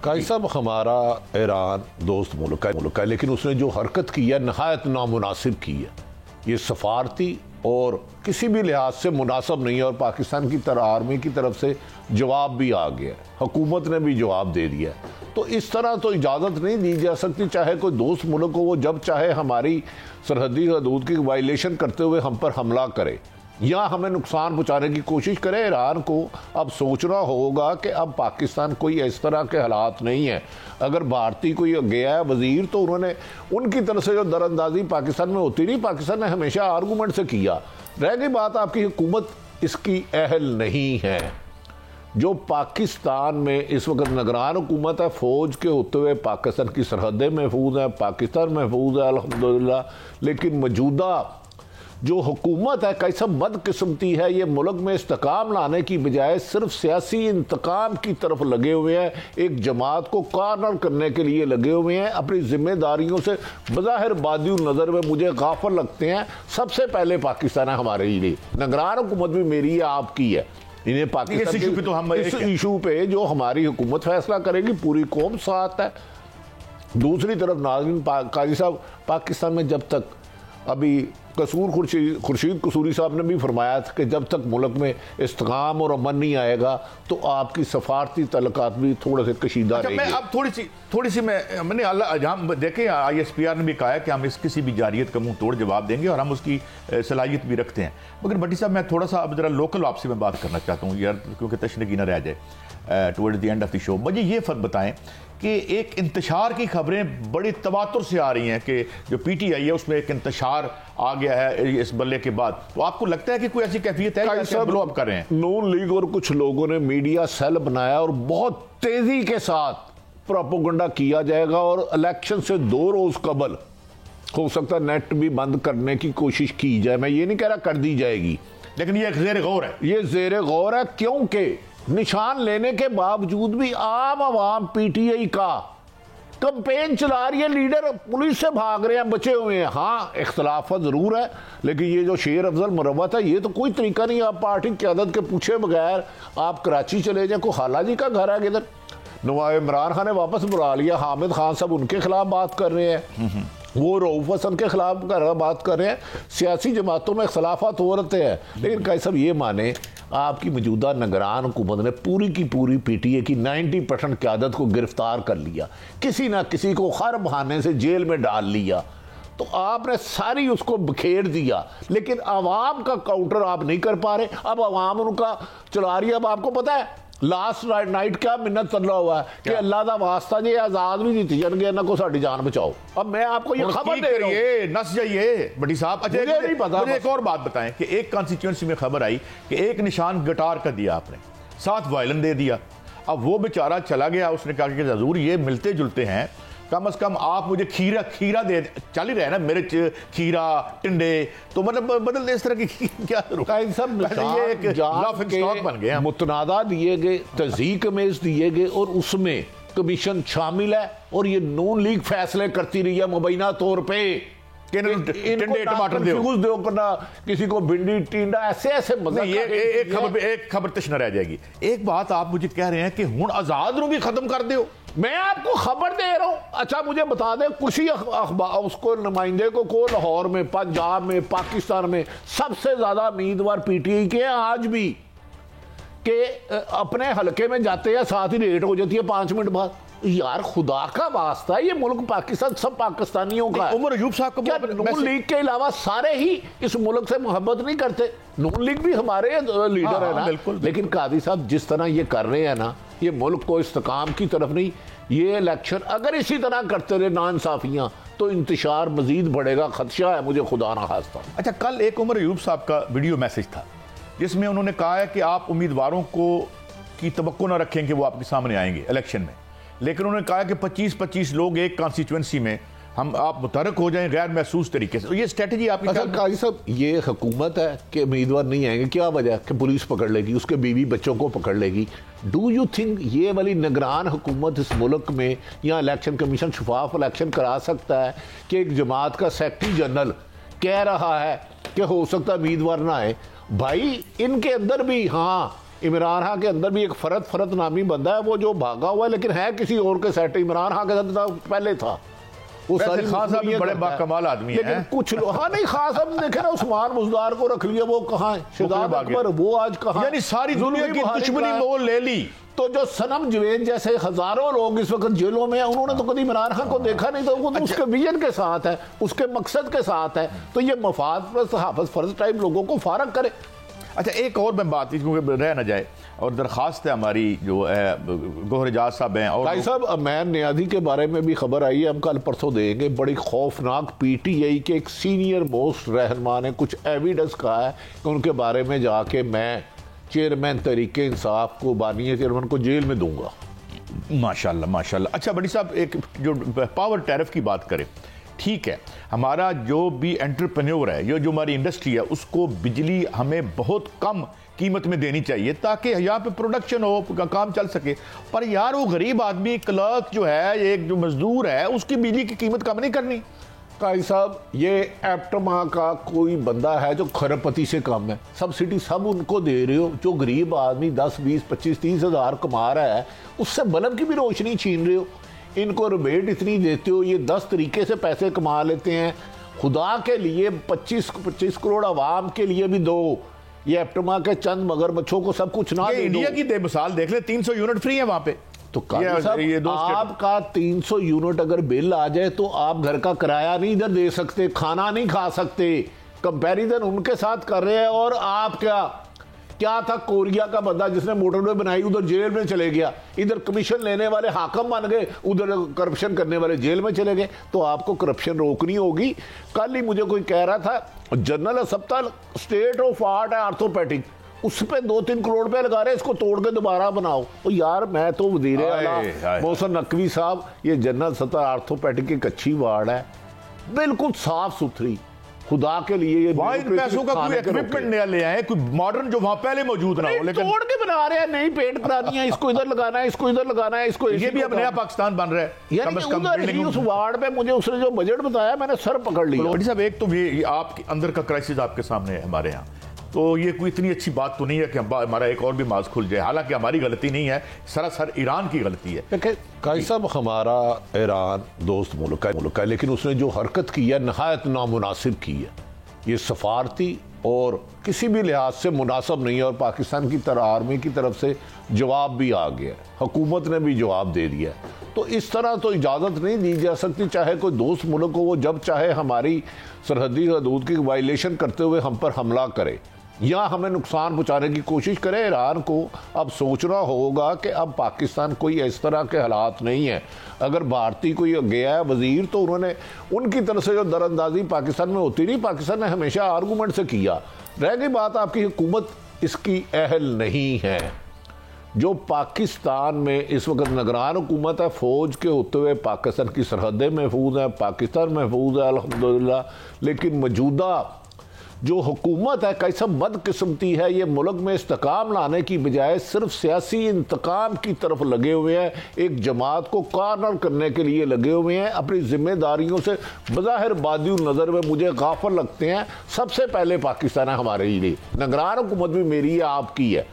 काजी साहब, हमारा ईरान दोस्त मुल्क है, लेकिन उसने जो हरकत की है नहायत नामुनासिब की है। ये सफारती और किसी भी लिहाज से मुनासिब नहीं है और पाकिस्तान की तरह आर्मी की तरफ से जवाब भी आ गया है, हुकूमत ने भी जवाब दे दिया है। तो इस तरह तो इजाज़त नहीं दी जा सकती, चाहे कोई दोस्त मुल्क हो, वो जब चाहे हमारी सरहदी हदूद की वायलेशन करते हुए हम पर हमला करे या हमें नुकसान पहुंचाने की कोशिश करे। ईरान को अब सोचना होगा कि अब पाकिस्तान कोई इस तरह के हालात नहीं है। अगर भारतीय कोई गया है वजीर, तो उन्होंने उनकी तरफ से जो दरअंदाजी पाकिस्तान में होती नहीं, पाकिस्तान ने हमेशा आर्गूमेंट से किया। रह गई बात, आपकी हुकूमत इसकी अहल नहीं है। जो पाकिस्तान में इस वक्त निगरान हुकूमत है, फौज के होते हुए पाकिस्तान की सरहदें महफूज हैं, पाकिस्तान महफूज है अल्हम्दुलिल्लाह, लेकिन मौजूदा जो हुकूमत है कैसा बदकिस्मती है। ये मुल्क में इस्तेकाम लाने की बजाय सिर्फ सियासी इंतकाम की तरफ लगे हुए हैं, एक जमात को कॉर्नर करने के लिए लगे हुए हैं। अपनी जिम्मेदारियों से बज़ाहिर बादी नज़र में मुझे गाफिल लगते हैं। सबसे पहले पाकिस्तान है हमारे लिए, निगरान हुकूमत भी मेरी है, आपकी है। इन्हें पाकिस्तान इस इशू पे जो हमारी हुकूमत फैसला करेगी, पूरी कौम साथ है। दूसरी तरफ नाज़रीन, काजी साहब, पाकिस्तान में जब तक अभी खुर्शीद कसूरी साहब ने भी फरमाया था कि जब तक मुल्क में इस्तेकाम और अमन नहीं आएगा तो आपकी सफारती तल्लुकात भी थोड़े से कशीदा रहेंगे। मैं अब थोड़ी सी मैंने हम देखें, ISPR ने भी कहा है कि हम इस किसी भी जारियत का मुंह तोड़ जवाब देंगे और हम उसकी सलाहियत भी रखते हैं। मगर भट्टी साहब, मैं थोड़ा सा अब जरा लोकल आपसे मैं बात करना चाहता हूँ यार, क्योंकि तशनीकी ना रह जाए towards the end of the show. मुझे ये फर्क बताएं कि एक इंतशार की खबरें बड़ी तवातुर से आ रही हैं कि जो PTI है उसमें एक इंतशार आ गया है इस बल्ले के बाद। तो आपको लगता है कि कोई ऐसी कैफियत है कि ब्लो अप कर रहे हैं? नून लीग और कुछ लोगों ने मीडिया सेल बनाया और बहुत तेजी के साथ प्रोपेगेंडा किया जाएगा और इलेक्शन से 2 रोज कबल हो सकता है नेट भी बंद करने की कोशिश की जाए। मैं ये नहीं कह रहा कर दी जाएगी, लेकिन ये ज़ेर गौर है, ये ज़ेर गौर है, क्योंकि निशान लेने के बावजूद भी आम आवाम PTI का कंपेन चला रही है। लीडर पुलिस से भाग रहे हैं, बचे हुए हैं। हाँ, इख्तलाफत जरूर है, लेकिन ये जो शेर अफजल मुरव्वत है, ये तो कोई तरीका नहीं। आप पार्टी क़यादत के पूछे बगैर आप कराची चले जाए, को खाला जी का घर है किधर। नवाब इमरान खान ने वापस बुला लिया, हामिद खान साहब उनके खिलाफ बात कर रहे हैं, वो रऊफ हसन के खिलाफ बात कर रहे हैं। सियासी जमातों में इख्तलाफात हो रहे हैं, लेकिन कैसे सब ये माने आपकी मौजूदा निगरान हुकूमत ने पूरी की पूरी PTI की 90% क़यादत को गिरफ्तार कर लिया, किसी ना किसी को हर बहाने से जेल में डाल लिया, तो आपने सारी उसको बखेर दिया। लेकिन आवाम का काउंटर आप नहीं कर पा रहे। अब आवाम उनका चला रही है। अब आपको पता है लास्ट नाइट क्या मिन्नत चल रहा हुआ है कि अल्लाह का वास्ता जी आजाद भी जीती जाएंगे ना, को साड़ी जान बचाओ। अब मैं आपको ये खबर दे रही हूं, नस जाइए बड़ी साहब। अच्छा, मुझे नहीं पता। मुझे एक और बात बताएं कि एक कॉन्स्टिट्यूएंसी में खबर आई कि एक निशान गटार का दिया आपने, 7 वायलन दे दिया। अब वो बेचारा चला गया, उसने कहा कि हजूर ये मिलते जुलते हैं, कम से कम आप मुझे खीरा दे। चल ही रहे ना मिर्च, खीरा, टिंडे, तो मतलब बदल दे इस तरह की क्या सब ये एक लाफिंग स्टॉक बन गया। मुतनादा दिए गए, तज़ीक मेज दिए गए और उसमें कमीशन शामिल है और ये नून लीग फैसले करती रही है मुबैना तौर पे टिंडे टमाटर दो करना, किसी को भिंडी टिंडा, ऐसे मजा। एक खबर तश न रह जाएगी। एक बात आप मुझे कह रहे हैं कि हुण आजाद रू भी खत्म कर दो। मैं आपको खबर दे रहा हूं। अच्छा, मुझे बता दें, किसी अखबार उसको नुमाइंदे को लाहौर में, पंजाब में, पाकिस्तान में सबसे ज्यादा उम्मीदवार PTI के हैं आज भी, कि अपने हलके में जाते हैं, साथ ही रेट हो जाती है 5 मिनट बाद। यार खुदा का वास्ता है, ये मुल्क पाकिस्तान सब पाकिस्तानियों का है। उमर अयूब साहब को क्या नून लीग के अलावा सारे ही इस मुल्क से मोहब्बत नहीं करते? नून लीग भी हमारे लीडर है ना। बिल्कुल। लेकिन कादी साहब जिस तरह ये कर रहे हैं ना, ये मुल्क को इस्तेकाम की तरफ नहीं। ये इलेक्शन अगर इसी तरह करते रहे नाइंसाफियां, तो इंतशार मजीद बढ़ेगा, खदशा है मुझे खुदा ना खास्ता। अच्छा, कल एक उमर अयूब साहब का वीडियो मैसेज था जिसमें उन्होंने कहा है कि आप उम्मीदवारों को की तवक्को ना रखें कि वो आपके सामने आएंगे इलेक्शन में, लेकिन उन्होंने कहा कि 25-25 लोग एक कॉन्स्टिट्यूएंसी में हम आप मुतहरक हो जाएं गैर महसूस तरीके से। ये स्ट्रेटजी आपकी? अच्छा काजी साहब, ये हुकूमत है कि उम्मीदवार नहीं आएंगे, क्या वजह कि पुलिस पकड़ लेगी, उसके बीवी बच्चों को पकड़ लेगी। डू यू थिंक ये वाली निगरान हुकूमत इस मुल्क में या इलेक्शन कमीशन शफाफ इलेक्शन करा सकता है कि एक जमात का सेक्रेटरी जनरल कह रहा है कि हो सकता है उम्मीदवार ना आए? भाई इनके अंदर भी हाँ इमरान खान के अंदर भी एक फरत नामी बंदा है, वो जो भागा हुआ है, लेकिन है किसी और के सेट। इमरान खान के साथ पहले था वो सारी खान साहब भी बड़े बाकमाल आदमी हैं, लेकिन कुछ लोग, हाँ नहीं, खान साहब देखे ना, उस्मान बुजदार को रख लिया, वो कहाँ है? शादात अकबर वो आज कहाँ? यानी सारी दुनिया की दुश्मनी मोल ले ली। तो जो सनम जवेद जैसे हजारों लोग इस वक्त जेलों में हैं, उन्होंने तो कभी इमरान खान को देखा नहीं, तो वो तो उसके विजन के साथ है, उसके मकसद के साथ है। तो ये मफाद पर हाफिज फर्ज टाइप लोगों को फारग करे। अच्छा, एक और मैं बात क्योंकि रह ना जाए, और दरखास्त है हमारी जो है गोहर एजाज साहब हैं, और भाई साहब अमैन नियाजी के बारे में भी खबर आई है, हम कल परसों देंगे। बड़ी खौफनाक पीटीआई के एक सीनियर मोस्ट रहनुमा ने कुछ एविडेंस कहा है कि उनके बारे में जाके मैं चेयरमैन तहरीक इंसाफ को, बानी चेयरमैन को जेल में दूंगा। माशाल्लाह माशाल्लाह। अच्छा बड़ी साहब, एक जो पावर टैरिफ की बात करें, ठीक है, हमारा जो भी एंटरप्रेन्योर है, ये जो हमारी इंडस्ट्री है, उसको बिजली हमें बहुत कम कीमत में देनी चाहिए ताकि यहाँ पे प्रोडक्शन हो, काम चल सके। पर यार वो गरीब आदमी क्लर्क जो है, एक जो मजदूर है, उसकी बिजली की कीमत कम नहीं करनी। काई साहब, ये एप्टमा का कोई बंदा है जो खरबपति से कम है, सब्सिडी सब उनको दे रहे हो। जो गरीब आदमी 10, 20, 25, 30 हज़ार कमा रहा है, उससे बल्ब की भी रोशनी छीन रहे हो। इनको रिबेट इतनी देते हो, ये 10 तरीके से पैसे कमा लेते हैं। खुदा के लिए 25 करोड़ आवाम के लिए भी दो। ये एप्टमा के चंद मगरमच्छों को सब कुछ ना दे दो। इंडिया की मिसाल देख ले, 300 यूनिट फ्री है वहां पे। तो आपका 300 यूनिट अगर बिल आ जाए तो आप घर का किराया नहीं इधर दे सकते, खाना नहीं खा सकते। कंपैरिजन उनके साथ कर रहे हैं। और आप क्या था कोरिया का बंदा जिसने मोटरवे बनाई, उधर जेल में चले गया। इधर कमीशन लेने वाले हाकम बन गए, उधर करप्शन करने वाले जेल में चले गए। तो आपको करप्शन रोकनी होगी। कल ही मुझे कोई कह रहा था, जनरल अस्पताल स्टेट ऑफ आर्ट है आर्थोपैडिक, उस पे 2-3 करोड़ रुपए लगा रहे हैं, इसको तोड़ के दोबारा बनाओ। तो यार मैं तो वजीर आला मोहसिन नकवी साहब, ये जनरल अस्पताल आर्थोपैडिक एक अच्छी वार्ड है, बिल्कुल साफ सुथरी। खुदा के लिए ये पैसों का कोई इक्विपमेंट नया ले आए, कोई मॉडर्न जो वहां पहले मौजूद ना हो, लेकिन तोड़ के बना रहे हैं, नई पेंट करानी है, इसको इधर लगाना है, इसको इधर लगाना है, इसको ये भी अब नया पाकिस्तान बन रहा है। यानी उस वार्ड पे मुझे उसने जो बजट बताया, मैंने सर पकड़ लिया। साहब, एक तो ये आपके अंदर का क्राइसिस आपके सामने है हमारे यहाँ, तो ये कोई इतनी अच्छी बात तो नहीं है कि हमारा एक और भी माज खुल जाए। हालांकि हमारी गलती नहीं है, सरासर ईरान की गलती है। काई साहब, हमारा ईरान दोस्त मुल्क है, लेकिन उसने जो हरकत की है नहायत नामुनासिब की है। ये सफारती और किसी भी लिहाज से मुनासिब नहीं है। और पाकिस्तान की आर्मी की तरफ से जवाब भी आ गया, हुकूमत ने भी जवाब दे दिया। तो इस तरह तो इजाज़त नहीं दी जा सकती, चाहे कोई दोस्त मुल्क हो, वो जब चाहे हमारी सरहदी हदूद की वायलेशन करते हुए हम पर हमला करे या हमें नुकसान पहुंचाने की कोशिश करे। ईरान को अब सोचना होगा कि अब पाकिस्तान कोई इस तरह के हालात नहीं है। अगर भारतीय कोई गया है वजीर, तो उन्होंने उनकी तरफ से जो दरअंदाजी पाकिस्तान में होती नहीं, पाकिस्तान ने हमेशा आर्गूमेंट से किया। रह गई बात, आपकी हुकूमत इसकी अहल नहीं है। जो पाकिस्तान में इस वक्त निगरान हुकूमत है, फौज के होते हुए पाकिस्तान की सरहदें महफूज हैं, पाकिस्तान महफूज है अल्हम्दुलिल्लाह। लेकिन मौजूदा जो हुकूमत है कैसा बदकिस्मती है, ये मुल्क में इस्तेकाम लाने की बजाय सिर्फ सियासी इंतकाम की तरफ लगे हुए हैं। एक जमात को कॉर्नर करने के लिए लगे हुए हैं। अपनी जिम्मेदारियों से बज़ाहिर बादी नज़र में मुझे गाफिल लगते हैं। सबसे पहले पाकिस्तान है हमारे लिए, निगरान हुकूमत भी मेरी है, आपकी है।